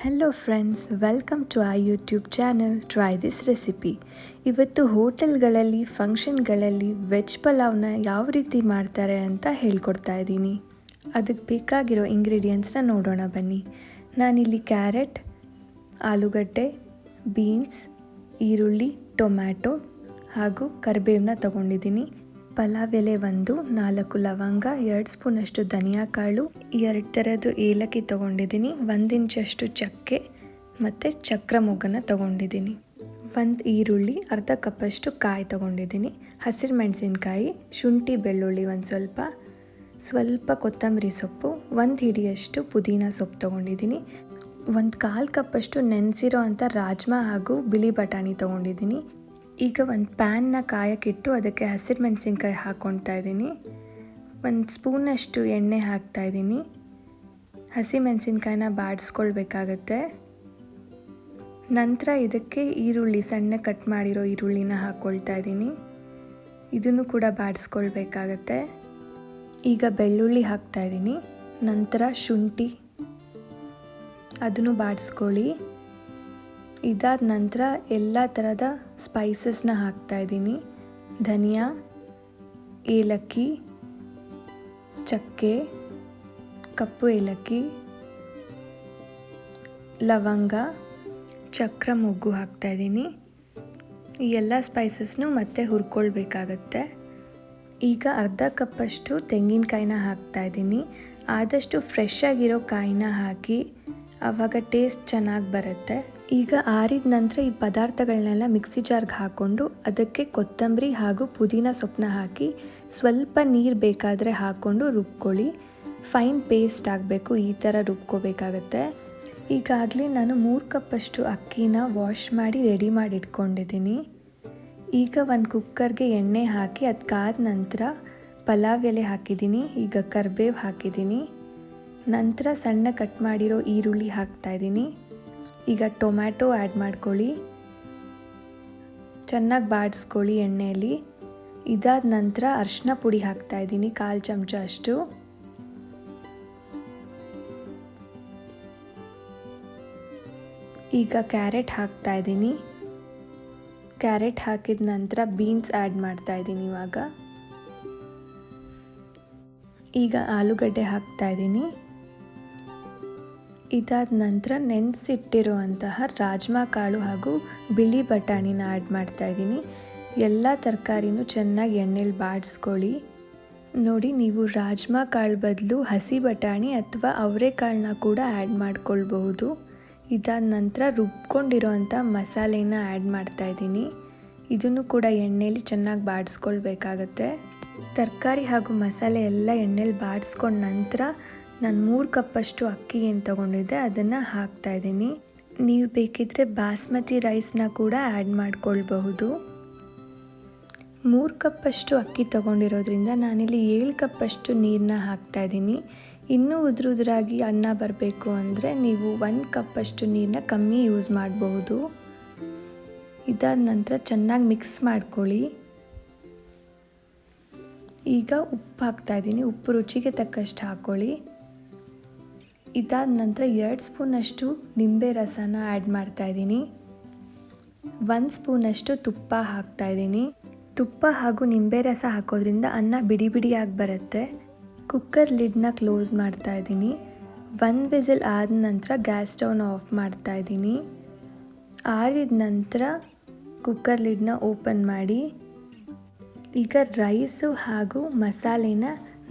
Hello friends, welcome to our YouTube channel try this recipe. ಇವತ್ತು ಹೋಟೆಲ್ಗಳಲ್ಲಿ ಫಂಕ್ಷನ್ಗಳಲ್ಲಿ veg ಪಲಾವ್ನ ಯಾವ ರೀತಿ ಮಾಡ್ತಾರೆ ಅಂತ ಹೇಳ್ಕೊಡ್ತಾ ಇದ್ದೀನಿ. ಅದಕ್ಕೆ ಬೇಕಾಗಿರೋ ಇಂಗ್ರೀಡಿಯೆಂಟ್ಸ್ನ ನೋಡೋಣ ಬನ್ನಿ. ನಾನಿಲ್ಲಿ ಕ್ಯಾರೆಟ್, ಆಲೂಗಡ್ಡೆ, ಬೀನ್ಸ್, ಈರುಳ್ಳಿ, ಟೊಮ್ಯಾಟೊ ಹಾಗೂ ಕರಿಬೇವನ್ನ ತಗೊಂಡಿದ್ದೀನಿ. ಪಲಾವ್ ಎಲೆ 1, 4 ಲವಂಗ, 2 ಸ್ಪೂನಷ್ಟು ಧನಿಯಾ ಕಾಳು, 2 ಥರದ್ದು ಏಲಕ್ಕಿ ತೊಗೊಂಡಿದ್ದೀನಿ, 1 ಇಂಚಷ್ಟು ಚಕ್ಕೆ ಮತ್ತು ಚಕ್ರ ಮೊಗ್ಗನ ತೊಗೊಂಡಿದ್ದೀನಿ. 1 ಈರುಳ್ಳಿ, ಅರ್ಧ ಕಪ್ಪಷ್ಟು ಕಾಯಿ ತೊಗೊಂಡಿದ್ದೀನಿ, ಹಸಿರು ಮೆಣಸಿನ್ಕಾಯಿ, ಶುಂಠಿ ಬೆಳ್ಳುಳ್ಳಿ ಸ್ವಲ್ಪ ಕೊತ್ತಂಬರಿ ಸೊಪ್ಪು, 1 ಹಿಡಿಯಷ್ಟು ಪುದೀನ ಸೊಪ್ಪು ತೊಗೊಂಡಿದ್ದೀನಿ, 1/4 ಕಪ್ಪಷ್ಟು ನೆನೆಸಿರೋ ಅಂಥ ರಾಜ್ಮಾ ಹಾಗೂ ಬಿಳಿ ಬಟಾಣಿ ತೊಗೊಂಡಿದ್ದೀನಿ. ಈಗ ಒಂದು ಪ್ಯಾನ್ನ ಕಾಯಕ್ಕಿಟ್ಟು ಅದಕ್ಕೆ ಹಸಿರು ಮೆಣಸಿನ್ಕಾಯಿ ಹಾಕ್ಕೊಳ್ತಾ ಇದ್ದೀನಿ. 1 ಸ್ಪೂನಷ್ಟು ಎಣ್ಣೆ ಹಾಕ್ತಾಯಿದ್ದೀನಿ. ಹಸಿ ಮೆಣಸಿನ್ಕಾಯಿನ ಬಾಡಿಸ್ಕೊಳ್ಬೇಕಾಗತ್ತೆ. ನಂತರ ಇದಕ್ಕೆ ಈರುಳ್ಳಿ, ಸಣ್ಣ ಕಟ್ ಮಾಡಿರೋ ಈರುಳ್ಳಿನ ಹಾಕ್ಕೊಳ್ತಾ ಇದ್ದೀನಿ. ಇದನ್ನು ಕೂಡ ಬಾಡಿಸ್ಕೊಳ್ಬೇಕಾಗತ್ತೆ. ಈಗ ಬೆಳ್ಳುಳ್ಳಿ ಹಾಕ್ತಾಯಿದ್ದೀನಿ. ನಂತರ ಶುಂಠಿ, ಅದನ್ನು ಬಾಡಿಸ್ಕೊಳ್ಳಿ. ಇದಾದ ನಂತರ ಎಲ್ಲ ಥರದ ಸ್ಪೈಸಸ್ನ ಹಾಕ್ತಾಯಿದ್ದೀನಿ. ಧನಿಯಾ, ಏಲಕ್ಕಿ, ಚಕ್ಕೆ, ಕಪ್ಪು ಏಲಕ್ಕಿ, ಲವಂಗ, ಚಕ್ರ ಮೊಗ್ಗು ಹಾಕ್ತಾಯಿದ್ದೀನಿ. ಈ ಎಲ್ಲ ಸ್ಪೈಸಸ್ನು ಮತ್ತೆ ಹುರ್ಕೊಳ್ಬೇಕಾಗತ್ತೆ. ಈಗ ಅರ್ಧ ಕಪ್ಪಷ್ಟು ತೆಂಗಿನಕಾಯಿನ ಹಾಕ್ತಾಯಿದ್ದೀನಿ. ಆದಷ್ಟು ಫ್ರೆಶ್ ಆಗಿರೋ ಕಾಯಿನ ಹಾಕಿ, ಆವಾಗ ಟೇಸ್ಟ್ ಚೆನ್ನಾಗಿ ಬರುತ್ತೆ. ಈಗ ಆರಿದ ನಂತರ ಈ ಪದಾರ್ಥಗಳನ್ನೆಲ್ಲ ಮಿಕ್ಸಿ ಜಾರ್ಗೆ ಹಾಕ್ಕೊಂಡು ಅದಕ್ಕೆ ಕೊತ್ತಂಬರಿ ಹಾಗೂ ಪುದೀನ ಸೊಪ್ಪನ್ನ ಹಾಕಿ ಸ್ವಲ್ಪ ನೀರು ಬೇಕಾದರೆ ಹಾಕ್ಕೊಂಡು ರುಬ್ಕೊಳ್ಳಿ. ಫೈನ್ ಪೇಸ್ಟ್ ಆಗಬೇಕು, ಈ ಥರ ರುಬ್ಕೋಬೇಕಾಗತ್ತೆ. ಈಗಾಗಲೇ ನಾನು 3 ಕಪ್ಪಷ್ಟು ಅಕ್ಕಿನ ವಾಶ್ ಮಾಡಿ ರೆಡಿ ಮಾಡಿ ಇಟ್ಕೊಂಡಿದ್ದೀನಿ. ಈಗ ಒಂದು ಕುಕ್ಕರ್ಗೆ ಎಣ್ಣೆ ಹಾಕಿ ಅದಕ್ಕಾದ ನಂತರ ಪಲಾವ್ ಎಲೆ ಹಾಕಿದ್ದೀನಿ. ಈಗ ಕರಿಬೇವು ಹಾಕಿದ್ದೀನಿ. ನಂತರ ಸಣ್ಣ ಕಟ್ ಮಾಡಿರೋ ಈರುಳ್ಳಿ ಹಾಕ್ತಾಯಿದ್ದೀನಿ. ಈಗ ಟೊಮ್ಯಾಟೊ ಆ್ಯಡ್ ಮಾಡ್ಕೊಳ್ಳಿ, ಚೆನ್ನಾಗಿ ಬಾಡಿಸ್ಕೊಳ್ಳಿ ಎಣ್ಣೆಯಲ್ಲಿ. ಇದಾದ ನಂತರ ಅರಿಶಿನ ಪುಡಿ ಹಾಕ್ತಾಯಿದ್ದೀನಿ, 1/4 ಚಮಚ ಅಷ್ಟು. ಈಗ ಕ್ಯಾರೆಟ್ ಹಾಕ್ತಾಯಿದ್ದೀನಿ. ಕ್ಯಾರೆಟ್ ಹಾಕಿದ ನಂತರ ಬೀನ್ಸ್ ಆ್ಯಡ್ ಮಾಡ್ತಾಯಿದ್ದೀನಿ. ಈಗ ಆಲೂಗಡ್ಡೆ ಹಾಕ್ತಾಯಿದ್ದೀನಿ. ಇದಾದ ನಂತರ ನೆನೆಸಿಟ್ಟಿರುವಂತಹ ರಾಜ್ಮಾ ಕಾಳು ಹಾಗೂ ಬಿಳಿ ಬಟಾಣಿನ ಆ್ಯಡ್ ಮಾಡ್ತಾಯಿದ್ದೀನಿ. ಎಲ್ಲ ತರಕಾರಿನೂ ಚೆನ್ನಾಗಿ ಎಣ್ಣೆಲಿ ಬಾಡಿಸ್ಕೊಳ್ಳಿ. ನೋಡಿ, ನೀವು ರಾಜ್ಮಾ ಕಾಳು ಬದಲು ಹಸಿ ಬಟಾಣಿ ಅಥವಾ ಅವರೆಕಾಳನ್ನ ಕೂಡ ಆ್ಯಡ್ ಮಾಡ್ಕೊಳ್ಬಹುದು. ಇದಾದ ನಂತರ ರುಬ್ಕೊಂಡಿರೋವಂಥ ಮಸಾಲೆನ ಆ್ಯಡ್ ಮಾಡ್ತಾಯಿದ್ದೀನಿ. ಇದನ್ನು ಕೂಡ ಎಣ್ಣೆಲಿ ಚೆನ್ನಾಗಿ ಬಾಡಿಸ್ಕೊಳ್ಬೇಕಾಗತ್ತೆ. ತರಕಾರಿ ಹಾಗೂ ಮಸಾಲೆ ಎಲ್ಲ ಎಣ್ಣೆಲಿ ಬಾಡಿಸ್ಕೊಂಡ ನಂತರ ನಾನು 3 ಕಪ್ಪಷ್ಟು ಅಕ್ಕಿ ಏನು ತೊಗೊಂಡಿದ್ದೆ ಅದನ್ನು ಹಾಕ್ತಾಯಿದ್ದೀನಿ. ನೀವು ಬೇಕಿದ್ದರೆ ಬಾಸ್ಮತಿ ರೈಸ್ನ ಕೂಡ ಆ್ಯಡ್ ಮಾಡ್ಕೊಳ್ಬಹುದು. 3 ಕಪ್ಪಷ್ಟು ಅಕ್ಕಿ ತೊಗೊಂಡಿರೋದ್ರಿಂದ ನಾನಿಲ್ಲಿ 7 ಕಪ್ಪಷ್ಟು ನೀರನ್ನ ಹಾಕ್ತಾಯಿದ್ದೀನಿ. ಇನ್ನೂ ಉದುರಾಗಿ ಅನ್ನ ಬರಬೇಕು ಅಂದರೆ ನೀವು 1 ಕಪ್ಪಷ್ಟು ನೀರನ್ನ ಕಮ್ಮಿ ಯೂಸ್ ಮಾಡಬಹುದು. ಇದಾದ ನಂತರ ಚೆನ್ನಾಗಿ ಮಿಕ್ಸ್ ಮಾಡ್ಕೊಳ್ಳಿ. ಈಗ ಉಪ್ಪು ಹಾಕ್ತಾಯಿದ್ದೀನಿ. ಉಪ್ಪು ರುಚಿಗೆ ತಕ್ಕಷ್ಟು ಹಾಕ್ಕೊಳ್ಳಿ. ಇದಾದ ನಂತರ 2 ಸ್ಪೂನಷ್ಟು ನಿಂಬೆ ರಸನ ಆ್ಯಡ್ ಮಾಡ್ತಾಯಿದ್ದೀನಿ. 1 ಸ್ಪೂನಷ್ಟು ತುಪ್ಪ ಹಾಕ್ತಾಯಿದ್ದೀನಿ. ತುಪ್ಪ ಹಾಗೂ ನಿಂಬೆ ರಸ ಹಾಕೋದ್ರಿಂದ ಅನ್ನ ಬಿಡಿ ಬಿಡಿಯಾಗಿ ಬರುತ್ತೆ. ಕುಕ್ಕರ್ ಲಿಡ್ನ ಕ್ಲೋಸ್ ಮಾಡ್ತಾಯಿದ್ದೀನಿ. 1 ವಿಸಿಲ್ ಆದ ನಂತರ ಗ್ಯಾಸ್ ಸ್ಟವ್ನ ಆಫ್ ಮಾಡ್ತಾಯಿದ್ದೀನಿ. ಆರಿದ ನಂತರ ಕುಕ್ಕರ್ ಲಿಡ್ನ ಓಪನ್ ಮಾಡಿ. ಈಗ ರೈಸು ಹಾಗೂ ಮಸಾಲೆನ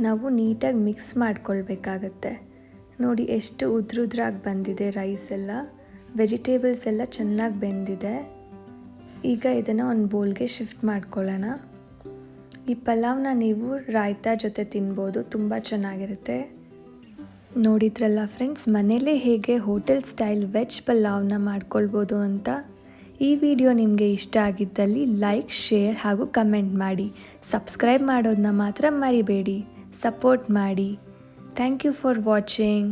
ನಾವು ನೀಟಾಗಿ ಮಿಕ್ಸ್ ಮಾಡ್ಕೊಳ್ಬೇಕಾಗತ್ತೆ. ನೋಡಿ, ಎಷ್ಟು ಉದ್ರಾಗಿ ಬಂದಿದೆ ರೈಸ್ ಎಲ್ಲ, ವೆಜಿಟೇಬಲ್ಸ್ ಎಲ್ಲ ಚೆನ್ನಾಗಿ ಬೆಂದಿದೆ. ಈಗ ಇದನ್ನು ಒಂದು ಬೌಲ್ಗೆ ಶಿಫ್ಟ್ ಮಾಡ್ಕೊಳ್ಳೋಣ. ಈ ಪಲಾವ್ನ ನೀವು ರಾಯ್ತಾ ಜೊತೆ ತಿನ್ಬೋದು, ತುಂಬ ಚೆನ್ನಾಗಿರುತ್ತೆ. ನೋಡಿದ್ರಲ್ಲ ಫ್ರೆಂಡ್ಸ್, ಮನೇಲೇ ಹೇಗೆ ಹೋಟೆಲ್ ಸ್ಟೈಲ್ ವೆಜ್ ಪಲಾವ್ನ ಮಾಡ್ಕೊಳ್ಬೋದು ಅಂತ. ಈ ವಿಡಿಯೋ ನಿಮಗೆ ಇಷ್ಟ ಆಗಿದ್ದಲ್ಲಿ ಲೈಕ್, ಶೇರ್ ಹಾಗೂ ಕಮೆಂಟ್ ಮಾಡಿ. ಸಬ್ಸ್ಕ್ರೈಬ್ ಮಾಡೋದನ್ನ ಮಾತ್ರ ಮರಿಬೇಡಿ. ಸಪೋರ್ಟ್ ಮಾಡಿ. Thank you for watching.